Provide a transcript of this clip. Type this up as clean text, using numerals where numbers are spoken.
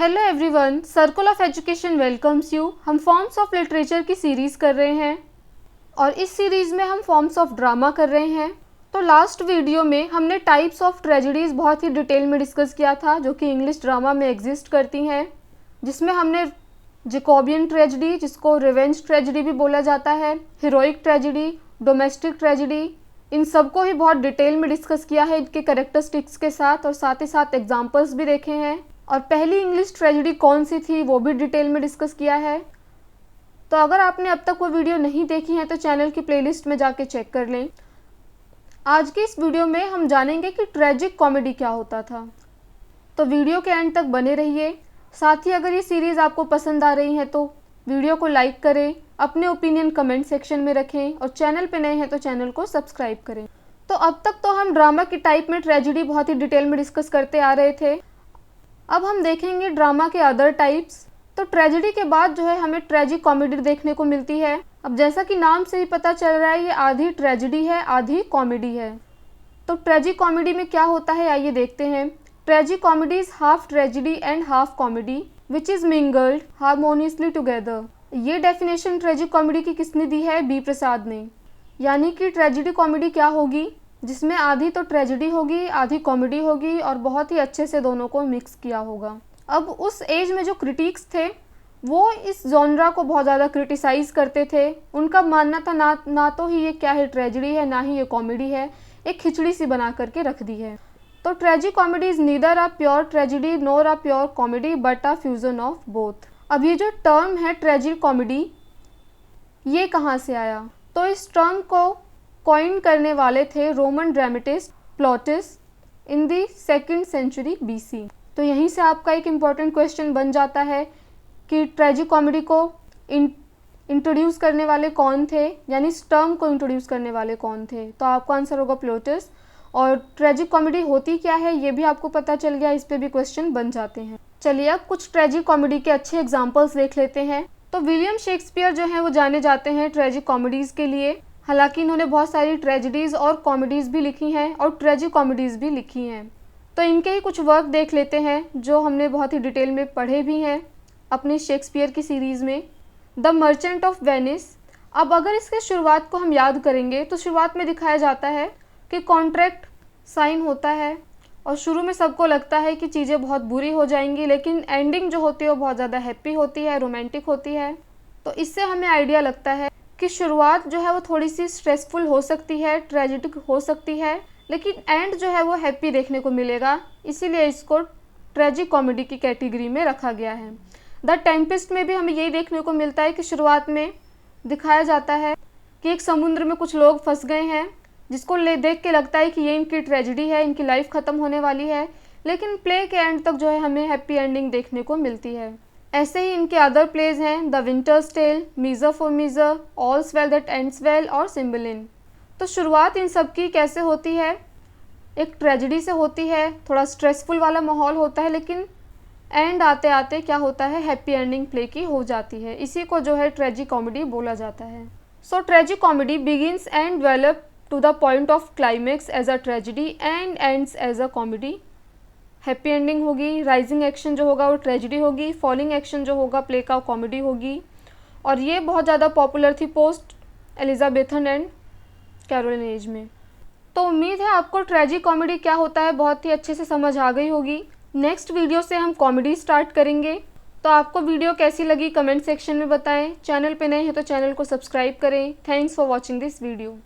Hello everyone, circle of education welcomes you. हम forms of literature की series कर रहे हैं और इस सीरीज़ में हम फॉर्म्स ऑफ ड्रामा कर रहे हैं। तो लास्ट वीडियो में हमने टाइप्स ऑफ ट्रेजेडीज़ बहुत ही डिटेल में डिस्कस किया था जो कि इंग्लिश ड्रामा में एग्जिस्ट करती हैं, जिसमें हमने जैकोबियन ट्रेजेडी, जिसको रिवेंज ट्रेजेडी भी बोला जाता है, हीरोइक ट्रेजेडी, डोमेस्टिक ट्रेजेडी, इन सबको ही बहुत डिटेल में डिस्कस किया है इनके कैरेक्टरिस्टिक्स के साथ, और साथ ही साथ एग्जाम्पल्स भी देखे हैं। और पहली इंग्लिश ट्रेजेडी कौन सी थी वो भी डिटेल में डिस्कस किया है। तो अगर आपने अब तक वो वीडियो नहीं देखी है तो चैनल की प्लेलिस्ट में जाके चेक कर लें। आज की इस वीडियो में हम जानेंगे कि ट्रेजिक कॉमेडी क्या होता था। तो वीडियो के एंड तक बने रहिए। साथ ही अगर ये सीरीज़ आपको पसंद आ रही है तो वीडियो को लाइक करें, अपने ओपिनियन कमेंट सेक्शन में रखें और चैनल पे नए हैं तो चैनल को सब्सक्राइब करें। तो अब तक तो हम ड्रामा की टाइप में ट्रेजेडी बहुत ही डिटेल में डिस्कस करते आ रहे थे। अब हम देखेंगे ड्रामा के अदर टाइप्स। तो ट्रेजेडी के बाद जो है हमें ट्रेजिक कॉमेडी देखने को मिलती है। अब जैसा कि नाम से ही पता चल रहा है, ये आधी ट्रेजेडी है आधी कॉमेडी है। तो ट्रेजिक कॉमेडी में क्या होता है आइए देखते हैं। Tragic comedy is half tragedy and half comedy which is mingled harmoniously together. ये डेफिनेशन ट्रेजिक कॉमेडी की किसने दी है? बी प्रसाद ने। यानी कि ट्रेजेडी कॉमेडी क्या होगी? जिसमें आधी तो ट्रेजेडी होगी आधी कॉमेडी होगी और बहुत ही अच्छे से दोनों को मिक्स किया होगा। अब उस एज में जो क्रिटिक्स थे वो इस जॉनरा को बहुत ज़्यादा क्रिटिसाइज़ करते थे। उनका मानना था ना तो ही ये क्या है ट्रेजेडी है, ना ही ये कॉमेडी है, एक खिचड़ी सी बना करके रख दी है। तो tragic comedy is neither a pure tragedy NOR a pure comedy but a fusion of both. अब ये जो टर्म है ट्रेजिक कॉमेडी, ये कहाँ से आया? तो इस टर्म को कॉइन करने वाले थे रोमन ड्रामेटिस्ट प्लॉटिस इन दी 2nd सेंचुरी BC। तो यहीं से आपका एक इम्पॉर्टेंट क्वेश्चन बन जाता है कि ट्रेजिक कॉमेडी को इंट्रोड्यूस करने वाले कौन थे, यानी इस टर्म को इंट्रोड्यूस करने वाले कौन थे? तो आपका आंसर होगा प्लॉटिस। और ट्रेजिक कॉमेडी होती क्या है ये भी आपको पता चल गया, इस पे भी क्वेश्चन बन जाते हैं। चलिए अब कुछ ट्रेजिक कॉमेडी के अच्छे एग्जाम्पल्स देख लेते हैं। तो विलियम शेक्सपियर जो हैं वो जाने जाते हैं ट्रेजिक कॉमेडीज़ के लिए। हालांकि इन्होंने बहुत सारी ट्रेजेडीज़ और कॉमेडीज़ भी लिखी हैं और ट्रेजिक कॉमेडीज़ भी लिखी हैं। तो इनके ही कुछ वर्क देख लेते हैं जो हमने बहुत ही डिटेल में पढ़े भी हैं अपने शेक्सपियर की सीरीज़ में। The merchant of Venice. अब अगर इसके शुरुआत को हम याद करेंगे तो शुरुआत में दिखाया जाता है कि कॉन्ट्रैक्ट साइन होता है और शुरू में सबको लगता है कि चीज़ें बहुत बुरी हो जाएंगी, लेकिन एंडिंग जो होती है वो बहुत ज़्यादा हैप्पी होती है, रोमांटिक होती है। तो इससे हमें आइडिया लगता है कि शुरुआत जो है वो थोड़ी सी स्ट्रेसफुल हो सकती है, ट्रेजिक हो सकती है, लेकिन एंड जो है वो हैप्पी देखने को मिलेगा। इसीलिए इसको ट्रेजिक कॉमेडी की कैटेगरी में रखा गया है। द टेम्पेस्ट में भी हमें यही देखने को मिलता है कि शुरुआत में दिखाया जाता है कि एक समुद्र में कुछ लोग फंस गए हैं, जिसको देख के लगता है कि ये इनकी ट्रेजेडी है, इनकी लाइफ ख़त्म होने वाली है, लेकिन प्ले के एंड तक जो है हमें हैप्पी एंडिंग देखने को मिलती है। ऐसे ही इनके अदर प्लेज हैं the winter's tale, measure for measure, all's well that ends well और सिम्बलिन। तो शुरुआत इन सब की कैसे होती है? एक ट्रेजेडी से होती है, थोड़ा स्ट्रेसफुल वाला माहौल होता है, लेकिन एंड आते आते क्या होता है, हैप्पी एंडिंग प्ले की हो जाती है। इसी को जो है ट्रेजिक कॉमेडी बोला जाता है। So tragic comedy begins and develop to the point of climax as a tragedy and ends as a comedy. Happy ending होगी, राइजिंग एक्शन जो होगा वो ट्रेजेडी होगी, फॉलिंग एक्शन जो होगा प्ले का कॉमेडी होगी। और ये बहुत ज़्यादा पॉपुलर थी post Elizabethan and Caroline age में। तो उम्मीद है आपको ट्रेजिक कॉमेडी क्या होता है बहुत ही अच्छे से समझ आ गई होगी। नेक्स्ट वीडियो से हम कॉमेडी स्टार्ट करेंगे। तो आपको वीडियो कैसी लगी कमेंट सेक्शन में बताएं। चैनल पे नए हैं तो चैनल को सब्सक्राइब करें। Thanks for watching this video.